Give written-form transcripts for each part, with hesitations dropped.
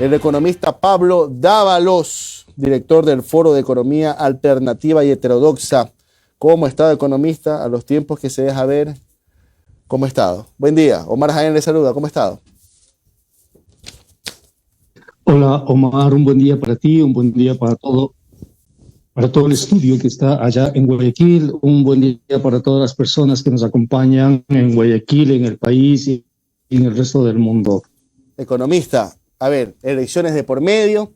el economista Pablo Dávalos, director del Foro de Economía Alternativa y Heterodoxa. ¿Cómo ha estado, economista, a los tiempos que se deja ver? ¿Cómo ha estado? Buen día. Omar Jaén le saluda. ¿Cómo ha estado? Hola, Omar. Un buen día para ti, un buen día para todo el estudio que está allá en Guayaquil. Un buen día para todas las personas que nos acompañan en Guayaquil, en el país y en el resto del mundo. Economista, a ver, elecciones de por medio,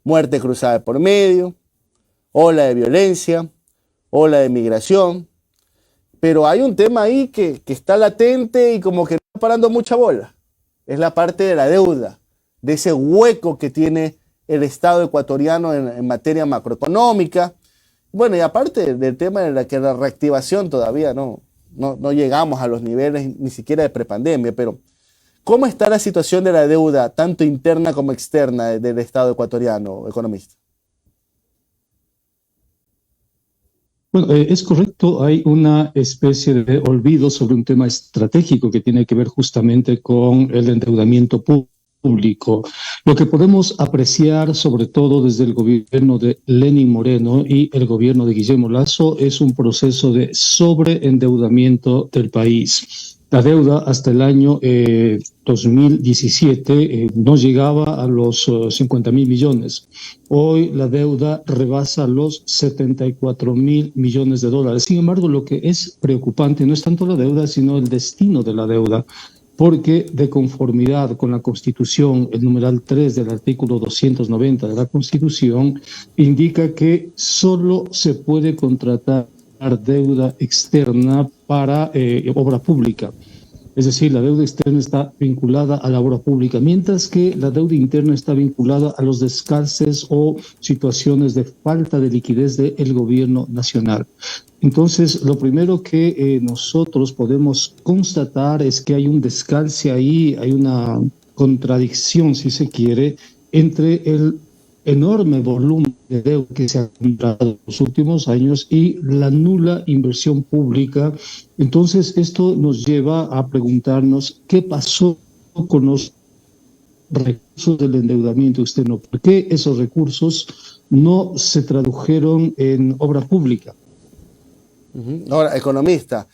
muerte cruzada de por medio, ola de violencia, ola de migración, pero hay un tema ahí que está latente y como que no está parando mucha bola. Es la parte de la deuda, de ese hueco que tiene el Estado ecuatoriano en materia macroeconómica. Bueno, y aparte del tema de la reactivación todavía no llegamos a los niveles ni siquiera de prepandemia, pero ¿cómo está la situación de la deuda, tanto interna como externa, del Estado ecuatoriano, economista? Bueno, es correcto, hay una especie de olvido sobre un tema estratégico que tiene que ver justamente con el endeudamiento público. Lo que podemos apreciar, sobre todo desde el gobierno de Lenín Moreno y el gobierno de Guillermo Lasso, es un proceso de sobreendeudamiento del país. La deuda hasta el año 2017 no llegaba a los 50.000 millones. Hoy la deuda rebasa los 74.000 millones de dólares. Sin embargo, lo que es preocupante no es tanto la deuda, sino el destino de la deuda, porque de conformidad con la Constitución, el numeral 3 del artículo 290 de la Constitución indica que solo se puede contratar deuda externa para obra pública. Es decir, la deuda externa está vinculada a la obra pública, mientras que la deuda interna está vinculada a los descalces o situaciones de falta de liquidez del gobierno nacional. Entonces, lo primero que nosotros podemos constatar es que hay un descalce ahí, hay una contradicción, si se quiere, entre el enorme volumen de deuda que se ha comprado en los últimos años y la nula inversión pública. Entonces, esto nos lleva a preguntarnos qué pasó con los recursos del endeudamiento externo, por qué esos recursos no se tradujeron en obra pública. Ahora, economista,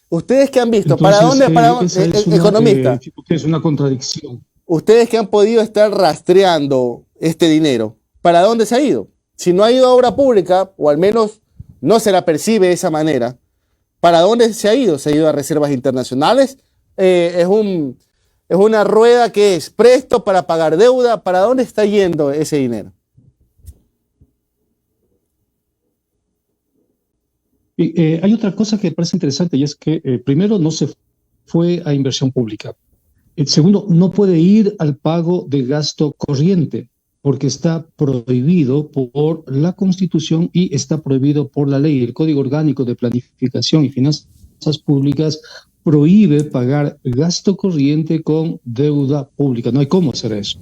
¿ustedes qué han visto? Entonces, ¿Para dónde, economista? Es una contradicción. Ustedes que han podido estar rastreando este dinero, ¿para dónde se ha ido? Si no ha ido a obra pública, o al menos no se la percibe de esa manera, ¿para dónde se ha ido? ¿Se ha ido a reservas internacionales? Es una rueda que es presto para pagar deuda. ¿Para dónde está yendo ese dinero? Hay otra cosa que me parece interesante y es que primero no se fue a inversión pública. Segundo, no puede ir al pago de gasto corriente porque está prohibido por la Constitución y está prohibido por la ley. El Código Orgánico de Planificación y Finanzas Públicas prohíbe pagar gasto corriente con deuda pública. No hay cómo hacer eso.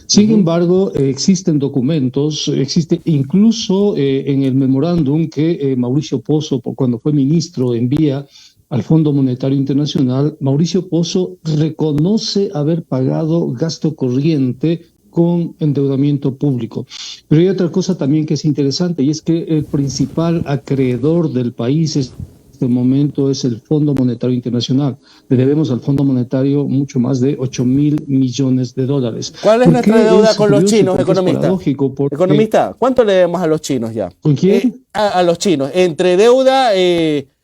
Sin embargo, existen documentos, existe incluso en el memorándum que Mauricio Pozo, cuando fue ministro, envía al Fondo Monetario Internacional. Mauricio Pozo reconoce haber pagado gasto corriente con endeudamiento público. Pero hay otra cosa también que es interesante, y es que el principal acreedor del país en este momento es el Fondo Monetario Internacional. Le debemos al Fondo Monetario mucho más de 8.000 millones de dólares. ¿Cuál es nuestra deuda con los chinos, economista? Economista, ¿cuánto le debemos a los chinos ya? ¿Con quién? A los chinos. Entre deuda...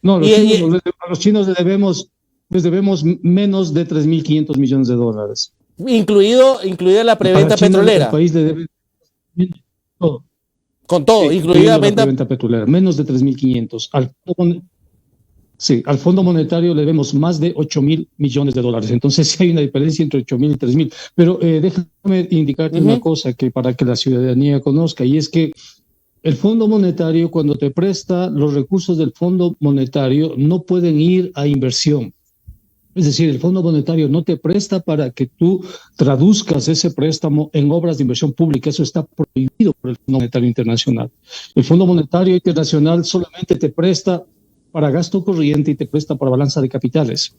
No, a los chinos les debemos menos de 3.500 millones de dólares. Incluida la preventa petrolera. El país le debe todo. Con todo, sí, incluida la preventa petrolera, menos de 3.500. Al Fondo Monetario le debemos más de 8.000 millones de dólares. Entonces sí hay una diferencia entre 8.000 y 3.000. Pero déjame indicarte una cosa que para que la ciudadanía conozca, y es que el Fondo Monetario, cuando te presta, los recursos del Fondo Monetario no pueden ir a inversión. Es decir, el Fondo Monetario no te presta para que tú traduzcas ese préstamo en obras de inversión pública. Eso está prohibido por el Fondo Monetario Internacional. El Fondo Monetario Internacional solamente te presta para gasto corriente y te presta para balanza de capitales.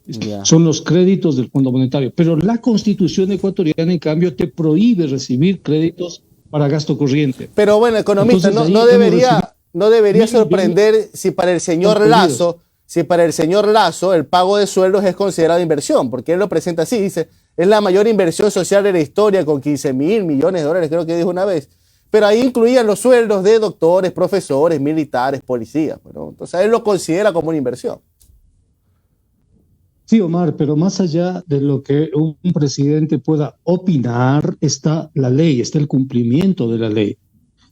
Ya. Son los créditos del Fondo Monetario. Pero la Constitución ecuatoriana, en cambio, te prohíbe recibir créditos para gasto corriente. Pero bueno, economista, Entonces, no debería mil sorprender si para el señor Lazo, el pago de sueldos es considerado inversión, porque él lo presenta así, dice, es la mayor inversión social de la historia con 15.000 millones de dólares, creo que dijo una vez. Pero ahí incluían los sueldos de doctores, profesores, militares, policías. Bueno, entonces él lo considera como una inversión. Sí, Omar, pero más allá de lo que un presidente pueda opinar, está la ley, está el cumplimiento de la ley.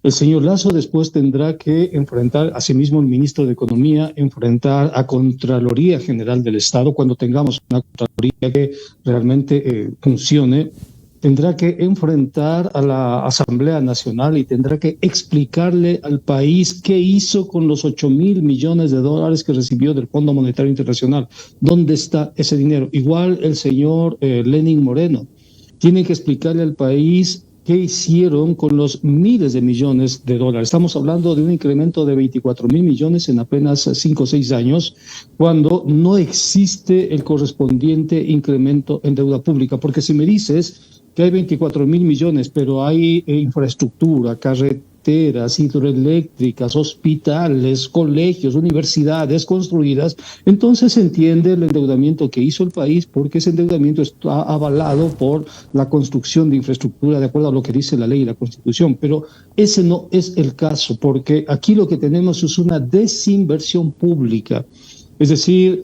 El señor Lazo después tendrá que enfrentar, asimismo el ministro de Economía, enfrentar a Contraloría General del Estado, cuando tengamos una Contraloría que realmente funcione, tendrá que enfrentar a la Asamblea Nacional y tendrá que explicarle al país qué hizo con los 8.000 millones de dólares que recibió del Fondo Monetario Internacional. ¿Dónde está ese dinero? Igual el señor Lenín Moreno tiene que explicarle al país qué hicieron con los miles de millones de dólares. Estamos hablando de un incremento de 24.000 millones en apenas 5 o 6 años, cuando no existe el correspondiente incremento en deuda pública. Porque si me dices que hay 24.000 millones, pero hay infraestructura, carreteras, hidroeléctricas, hospitales, colegios, universidades construidas, entonces se entiende el endeudamiento que hizo el país, porque ese endeudamiento está avalado por la construcción de infraestructura de acuerdo a lo que dice la ley y la Constitución. Pero ese no es el caso, porque aquí lo que tenemos es una desinversión pública. Es decir,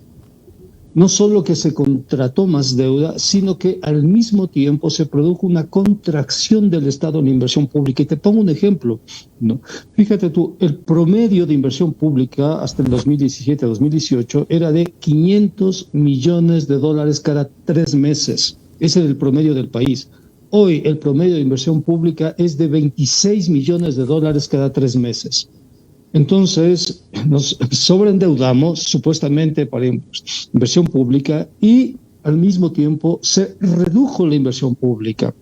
no solo que se contrató más deuda, sino que al mismo tiempo se produjo una contracción del Estado en la inversión pública. Y te pongo un ejemplo, ¿no? Fíjate tú, el promedio de inversión pública hasta el 2017 a 2018 era de 500 millones de dólares cada 3 meses. Ese era el promedio del país. Hoy el promedio de inversión pública es de 26 millones de dólares cada 3 meses. Entonces, nos sobreendeudamos supuestamente para inversión pública y al mismo tiempo se redujo la inversión pública.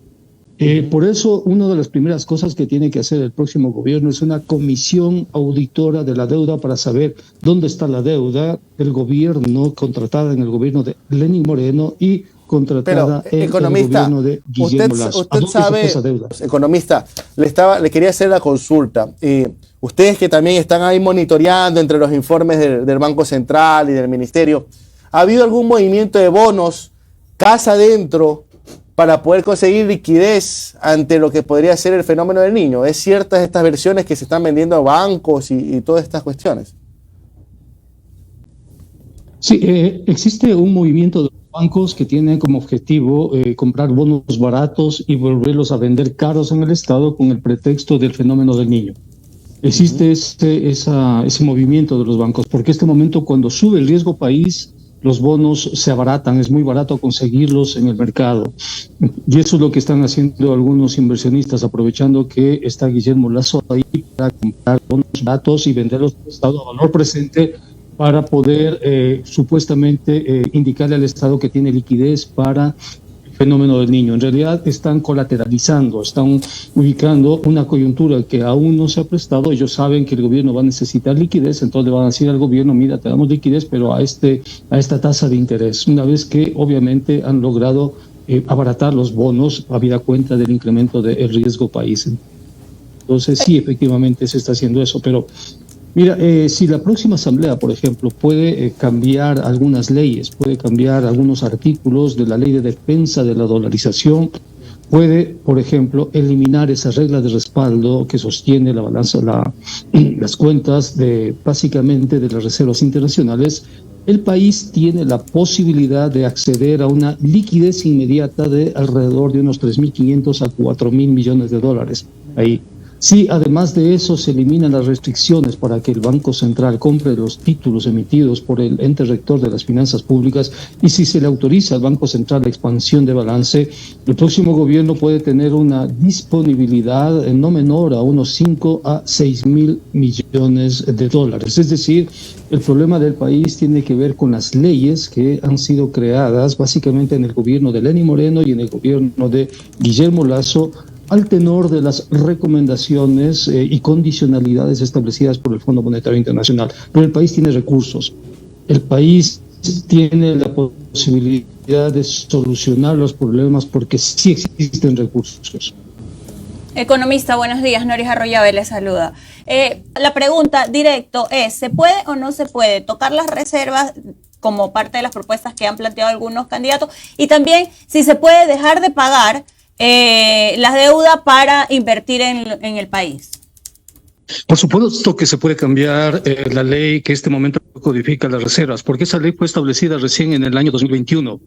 Por eso, una de las primeras cosas que tiene que hacer el próximo gobierno es una comisión auditora de la deuda para saber dónde está la deuda del gobierno, contratada en el gobierno de Lenín Moreno y contratada en el gobierno de Guillermo Lasso. Usted sabe, economista, le quería hacer la consulta. Ustedes que también están ahí monitoreando entre los informes del Banco Central y del Ministerio, ¿ha habido algún movimiento de bonos casa adentro para poder conseguir liquidez ante lo que podría ser el fenómeno del Niño? ¿Es ciertas estas versiones que se están vendiendo a bancos y todas estas cuestiones? Sí, existe un movimiento de bancos que tienen como objetivo comprar bonos baratos y volverlos a vender caros en el Estado con el pretexto del fenómeno del Niño. Existe ese movimiento de los bancos, porque este momento cuando sube el riesgo país, los bonos se abaratan, es muy barato conseguirlos en el mercado. Y eso es lo que están haciendo algunos inversionistas, aprovechando que está Guillermo Lasso ahí para comprar bonos baratos y venderlos al Estado a valor presente para poder supuestamente indicarle al Estado que tiene liquidez para el fenómeno del Niño. En realidad están colateralizando, están ubicando una coyuntura que aún no se ha prestado. Ellos saben que el gobierno va a necesitar liquidez, entonces le van a decir al gobierno, mira, te damos liquidez, pero a esta tasa de interés, una vez que obviamente han logrado abaratar los bonos habida cuenta del incremento del riesgo país. Entonces sí, efectivamente se está haciendo eso, pero mira, si la próxima asamblea, por ejemplo, puede cambiar algunas leyes, puede cambiar algunos artículos de la ley de defensa de la dolarización, puede, por ejemplo, eliminar esa regla de respaldo que sostiene la balanza, las cuentas básicamente de las reservas internacionales, el país tiene la posibilidad de acceder a una liquidez inmediata de alrededor de unos 3.500 a 4.000 millones de dólares. Ahí. Si además de eso se eliminan las restricciones para que el Banco Central compre los títulos emitidos por el ente rector de las finanzas públicas y si se le autoriza al Banco Central la expansión de balance, el próximo gobierno puede tener una disponibilidad no menor a unos 5 a 6.000 millones de dólares. Es decir, el problema del país tiene que ver con las leyes que han sido creadas básicamente en el gobierno de Lenín Moreno y en el gobierno de Guillermo Lasso, al tenor de las recomendaciones y condicionalidades establecidas por el Fondo Monetario Internacional. Pero el país tiene recursos. El país tiene la posibilidad de solucionar los problemas porque sí existen recursos. Economista, buenos días. Noris Arroyave le saluda. La pregunta directo es, ¿se puede o no se puede tocar las reservas como parte de las propuestas que han planteado algunos candidatos? Y también si se puede dejar de pagar la deuda para invertir en el país. Por supuesto que se puede cambiar la ley que en este momento codifica las reservas, porque esa ley fue establecida recién en el año 2021.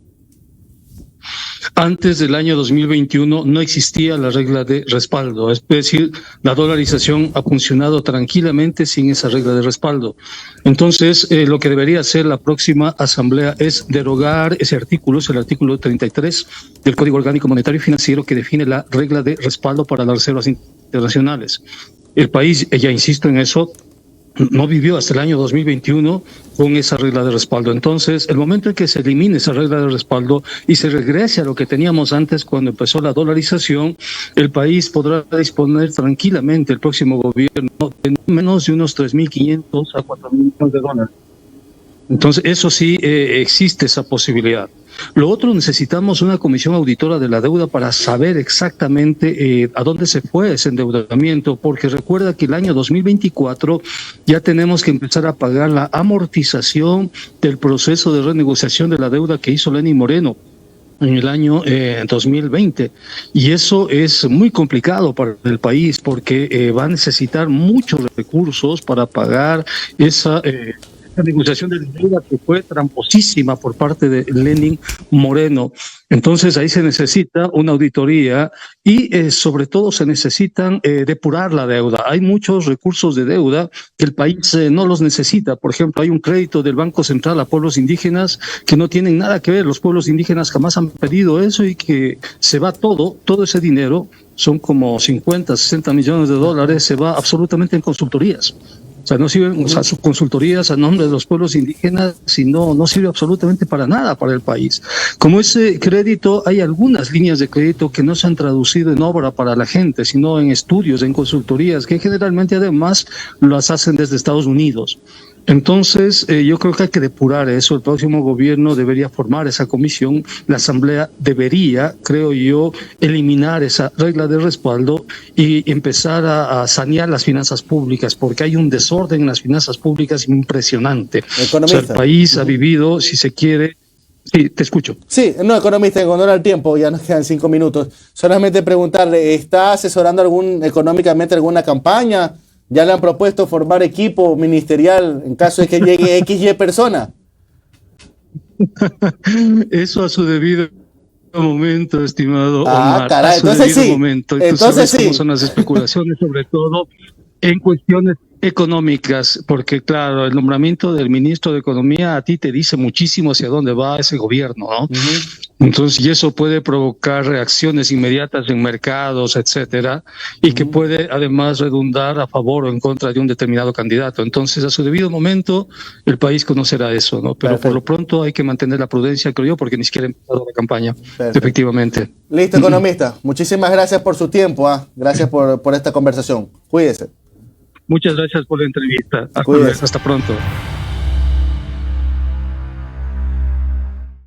Antes del año 2021 no existía la regla de respaldo, es decir, la dolarización ha funcionado tranquilamente sin esa regla de respaldo. Entonces, lo que debería hacer la próxima asamblea es derogar ese artículo, es el artículo 33 del Código Orgánico Monetario y Financiero que define la regla de respaldo para las reservas internacionales. El país, ya insisto en eso, no vivió hasta el año 2021 con esa regla de respaldo. Entonces, el momento en que se elimine esa regla de respaldo y se regrese a lo que teníamos antes cuando empezó la dolarización, el país podrá disponer tranquilamente el próximo gobierno de menos de unos 3.500 a 4.000 millones de dólares. Entonces, eso sí, existe esa posibilidad. Lo otro, necesitamos una comisión auditora de la deuda para saber exactamente a dónde se fue ese endeudamiento, porque recuerda que el año 2024 ya tenemos que empezar a pagar la amortización del proceso de renegociación de la deuda que hizo Lenín Moreno en el año 2020, y eso es muy complicado para el país porque va a necesitar muchos recursos para pagar esa negociación de deuda que fue tramposísima por parte de Lenín Moreno. Entonces ahí se necesita una auditoría y sobre todo se necesitan depurar la deuda. Hay muchos recursos de deuda que el país no los necesita. Por ejemplo, hay un crédito del Banco Central a pueblos indígenas que no tienen nada que ver. Los pueblos indígenas jamás han pedido eso y que se va todo ese dinero, son como 50, 60 millones de dólares, se va absolutamente en consultorías. O sea, no sirven, o sea, sus consultorías a nombre de los pueblos indígenas, sino no sirve absolutamente para nada para el país. Como ese crédito, hay algunas líneas de crédito que no se han traducido en obra para la gente, sino en estudios, en consultorías, que generalmente además las hacen desde Estados Unidos. Entonces, yo creo que hay que depurar eso. El próximo gobierno debería formar esa comisión. La Asamblea debería, creo yo, eliminar esa regla de respaldo y empezar a sanear las finanzas públicas, porque hay un desorden en las finanzas públicas impresionante. O sea, el país ha vivido, si se quiere... Sí, te escucho. Sí, no, economista, en honor al tiempo, ya nos quedan 5 minutos. Solamente preguntarle, ¿está asesorando económicamente alguna campaña? ¿Ya le han propuesto formar equipo ministerial en caso de que llegue XY persona? Eso a su debido momento, estimado Omar. Caray, entonces sí. Entonces sí. ¿Cómo son las especulaciones, sobre todo en cuestiones económicas? Porque claro, el nombramiento del ministro de Economía a ti te dice muchísimo hacia dónde va ese gobierno, ¿no? Entonces, y eso puede provocar reacciones inmediatas en mercados, etcétera, y que puede además redundar a favor o en contra de un determinado candidato. Entonces, a su debido momento, el país conocerá eso, ¿no? Pero por lo pronto hay que mantener la prudencia, creo yo, porque ni siquiera ha empezado la campaña, efectivamente. Listo, economista. Muchísimas gracias por su tiempo, Gracias por esta conversación. Cuídese. Muchas gracias por la entrevista. Hasta pronto.